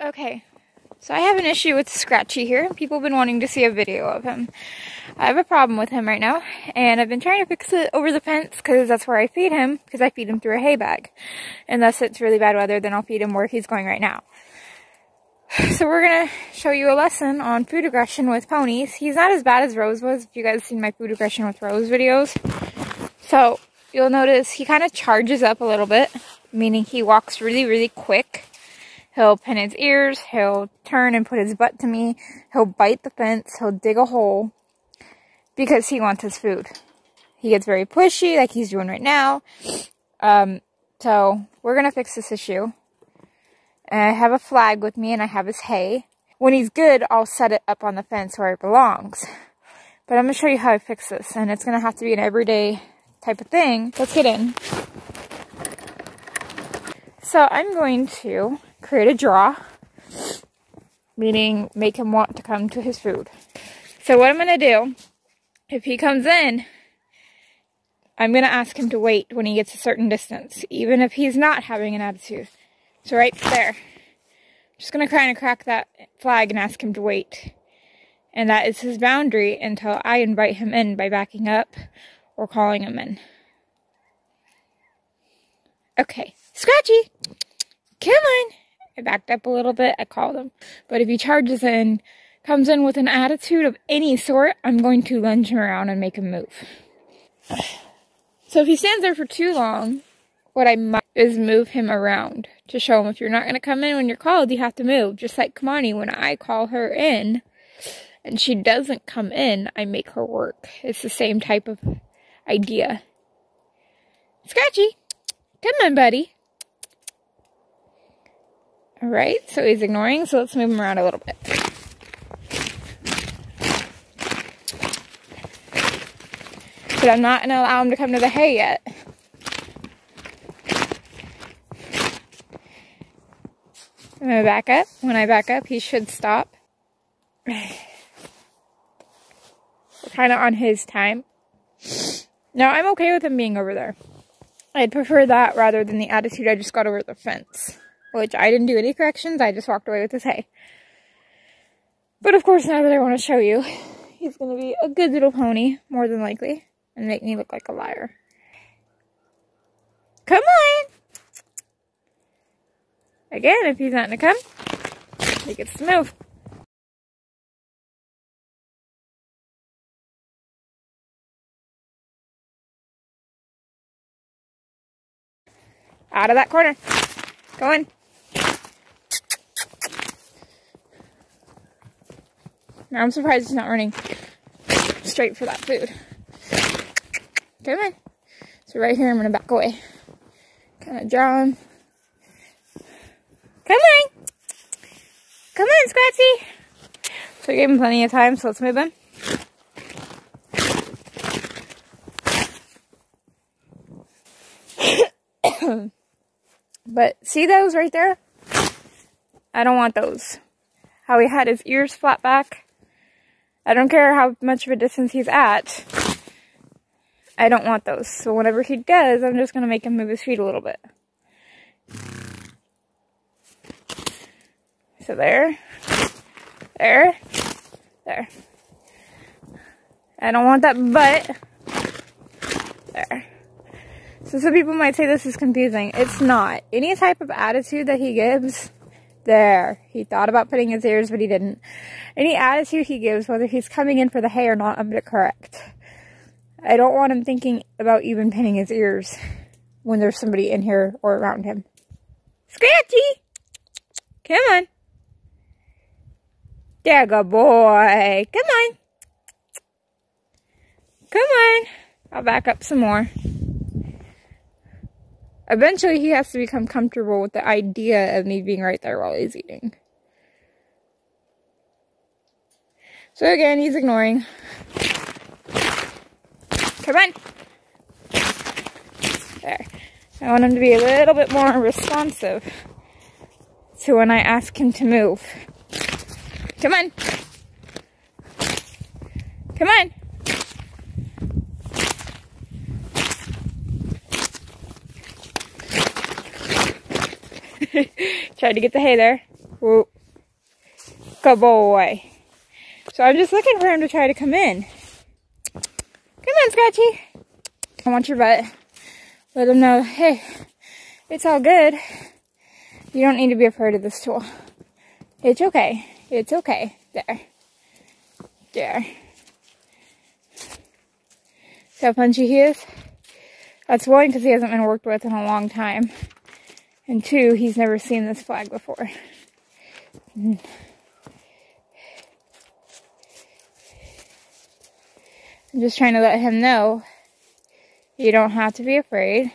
Okay, so I have an issue with Scratchy here. People have been wanting to see a video of him. I have a problem with him right now, and I've been trying to fix it over the fence because that's where I feed him, because I feed him through a hay bag. Unless it's really bad weather, then I'll feed him where he's going right now. So we're going to show you a lesson on food aggression with ponies. He's not as bad as Rose was, if you guys seen my food aggression with Rose videos. So you'll notice he kind of charges up a little bit, meaning he walks really, really quick. He'll pin his ears, he'll turn and put his butt to me, he'll bite the fence, he'll dig a hole, because he wants his food. He gets very pushy, like he's doing right now. So we're going to fix this issue. And I have a flag with me and I have his hay. When he's good, I'll set it up on the fence where it belongs. But I'm going to show you how I fix this, and it's going to have to be an everyday type of thing. Let's get in. So I'm going to create a draw, meaning make him want to come to his food. So what I'm going to do, if he comes in, I'm going to ask him to wait when he gets a certain distance, even if he's not having an attitude. So right there, I'm just going to kind of crack that flag and ask him to wait. And that is his boundary until I invite him in by backing up or calling him in. Okay, Scratchy, come on. I backed up a little bit, I called him. But if he charges in, comes in with an attitude of any sort, I'm going to lunge him around and make him move. So if he stands there for too long, what I might is move him around to show him if you're not going to come in when you're called, you have to move. Just like Kamani, when I call her in and she doesn't come in, I make her work. It's the same type of idea. Scratchy, come on, buddy. Alright, so he's ignoring, so let's move him around a little bit. But I'm not going to allow him to come to the hay yet. I'm going to back up. When I back up, he should stop. We're kind of on his time. Now, I'm okay with him being over there. I'd prefer that rather than the attitude I just got over the fence. Which I didn't do any corrections, I just walked away with his hay. But of course, now that I want to show you, he's going to be a good little pony, more than likely, and make me look like a liar. Come on! Again, if he's not going to come, he gets to move. Out of that corner. Go in. Now I'm surprised he's not running straight for that food. Come on. So right here, I'm going to back away. Kind of draw him. Come on. Come on, Scratchy. So I gave him plenty of time, so let's move him. But see those right there? I don't want those. How he had his ears flat back. I don't care how much of a distance he's at. I don't want those. So whenever he does, I'm just going to make him move his feet a little bit. So there. There. There. I don't want that butt. There. So some people might say this is confusing. It's not. Any type of attitude that he gives, there. He thought about putting his ears, but he didn't. Any attitude he gives, whether he's coming in for the hay or not, I'm going to correct. I don't want him thinking about even pinning his ears when there's somebody in here or around him. Scratchy! Come on. There, good boy. Come on. Come on. I'll back up some more. Eventually, he has to become comfortable with the idea of me being right there while he's eating. So again, he's ignoring. Come on. There. I want him to be a little bit more responsive to when I ask him to move. Come on. Come on. Tried to get the hay there. Whoa. Good boy. So I'm just looking for him to try to come in. Come on, Scratchy. I want your butt. Let him know, hey, it's all good. You don't need to be afraid of this tool. It's okay. It's okay. There. There. See how punchy he is? That's one, because he hasn't been worked with in a long time. And two, he's never seen this flag before. I'm just trying to let him know you don't have to be afraid.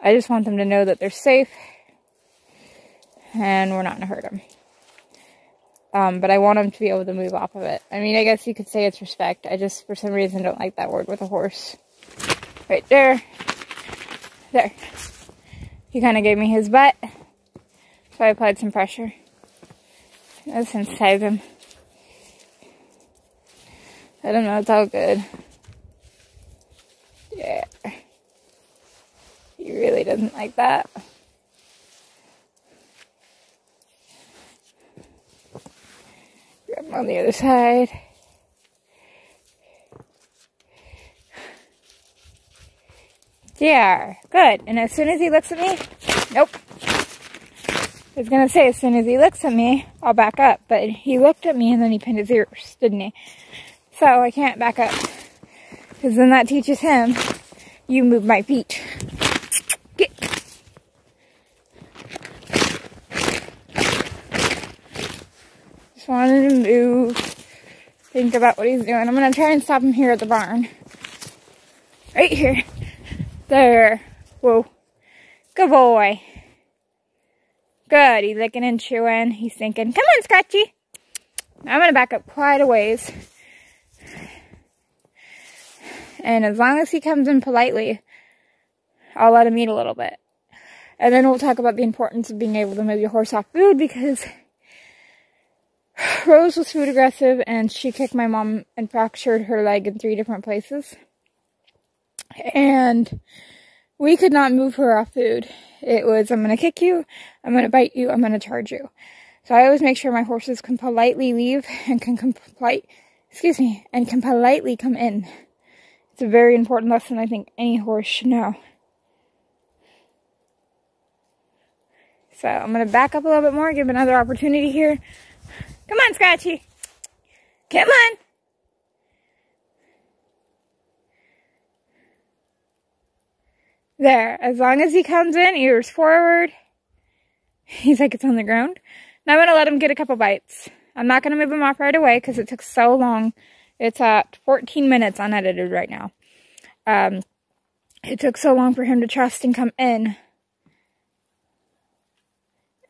I just want them to know that they're safe and we're not going to hurt them. But I want them to be able to move off of it. I mean, I guess you could say it's respect. I just, for some reason, don't like that word with a horse. Right there. There. He kind of gave me his butt. So I applied some pressure. That sensitized him. I don't know, it's all good. Yeah. He really doesn't like that. Grab him on the other side. Yeah, good. And as soon as he looks at me, nope. I was gonna say, as soon as he looks at me, I'll back up. But he looked at me and then he pinned his ears, didn't he? So I can't back up. Because then that teaches him, you move my feet. Get. Just wanted to move. Think about what he's doing. I'm gonna try and stop him here at the barn. Right here. There. Whoa. Good boy. Good. He's licking and chewing. He's thinking, come on, Scratchy. I'm going to back up quite a ways. And as long as he comes in politely, I'll let him eat a little bit. And then we'll talk about the importance of being able to move your horse off food, because Rose was food aggressive and she kicked my mom and fractured her leg in 3 different places. And we could not move her off food. It was, I'm going to kick you, I'm going to bite you, I'm going to charge you. So I always make sure my horses can politely leave and can politely come in. It's a very important lesson I think any horse should know. So I'm going to back up a little bit more, give another opportunity here. Come on, Scratchy. Come on. There, as long as he comes in, ears forward. He's like, it's on the ground. Now I'm going to let him get a couple bites. I'm not going to move him off right away because it took so long. It's at 14 minutes unedited right now. It took so long for him to trust and come in.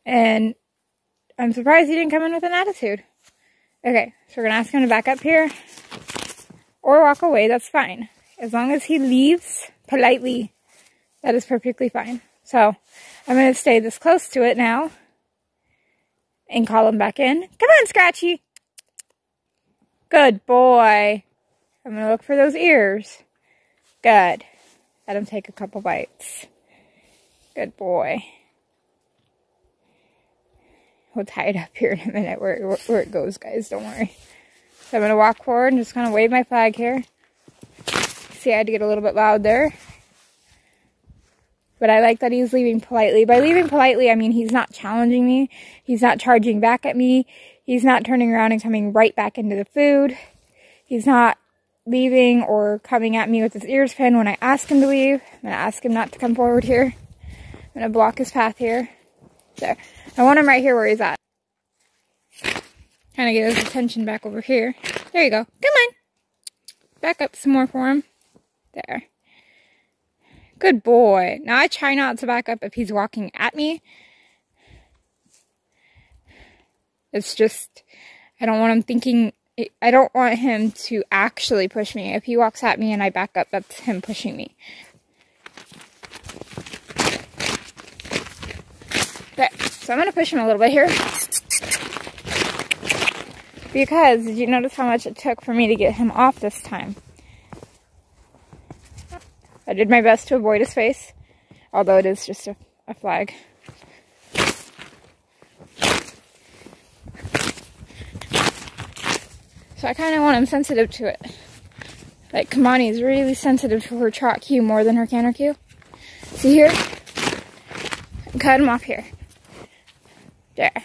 And I'm surprised he didn't come in with an attitude. Okay, so we're going to ask him to back up here. Or walk away, that's fine. As long as he leaves politely, that is perfectly fine. So, I'm going to stay this close to it now. And call him back in. Come on, Scratchy. Good boy. I'm going to look for those ears. Good. Let him take a couple bites. Good boy. We'll tie it up here in a minute where it goes, guys. Don't worry. So I'm going to walk forward and just kind of wave my flag here. See, I had to get a little bit loud there. But I like that he's leaving politely. By leaving politely, I mean he's not challenging me. He's not charging back at me. He's not turning around and coming right back into the food. He's not leaving or coming at me with his ears pinned when I ask him to leave. I'm going to ask him not to come forward here. I'm going to block his path here. There. I want him right here where he's at. Kind of get his attention back over here. There you go. Come on. Back up some more for him. There. Good boy. Now I try not to back up if he's walking at me. It's just, I don't want him thinking, I don't want him to actually push me. If he walks at me and I back up, that's him pushing me. There. So I'm going to push him a little bit here. Because, did you notice how much it took for me to get him off this time? I did my best to avoid his face, although it is just a flag. So I kind of want him sensitive to it. Like Kamani is really sensitive to her trot cue more than her canter cue. See here? Cut him off here. There. I'm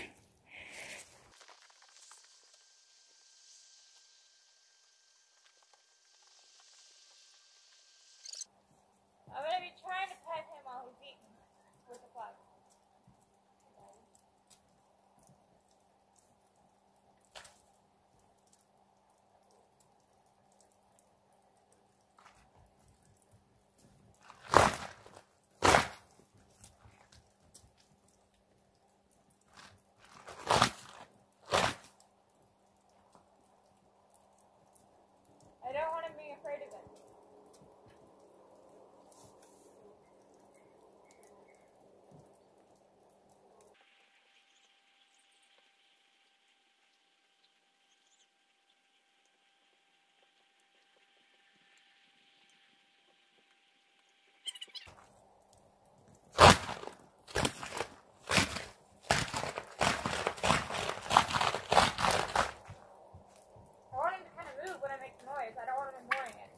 going to be trying to pet him while he's eating with the plug. I don't want him being afraid of it. I want him to kind of move when I make the noise. I don't want him ignoring it.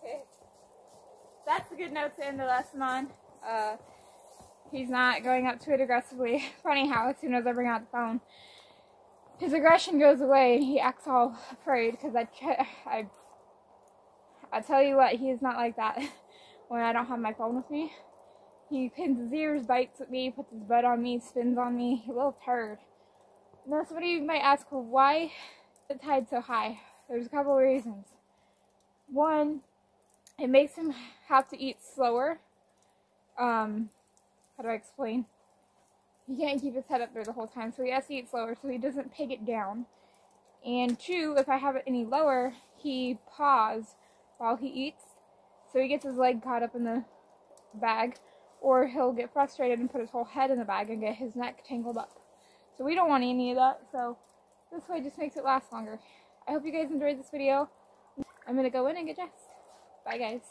Okay. That's a good note to end the lesson on. He's not going up to it aggressively. Funny how as soon as I bring out the phone, his aggression goes away and he acts all afraid because I tell you what, he is not like that when I don't have my phone with me. He pins his ears, bites at me, puts his butt on me, spins on me. A little turd. Now somebody might ask, well, why is the tide so high? There's a couple of reasons. One, it makes him have to eat slower. How do I explain? He can't keep his head up there the whole time, so he has to eat slower so he doesn't peg it down. And two, if I have it any lower, he paws while he eats, so he gets his leg caught up in the bag, or he'll get frustrated and put his whole head in the bag and get his neck tangled up. So we don't want any of that, so this way just makes it last longer. I hope you guys enjoyed this video. I'm going to go in and get dressed. Bye, guys.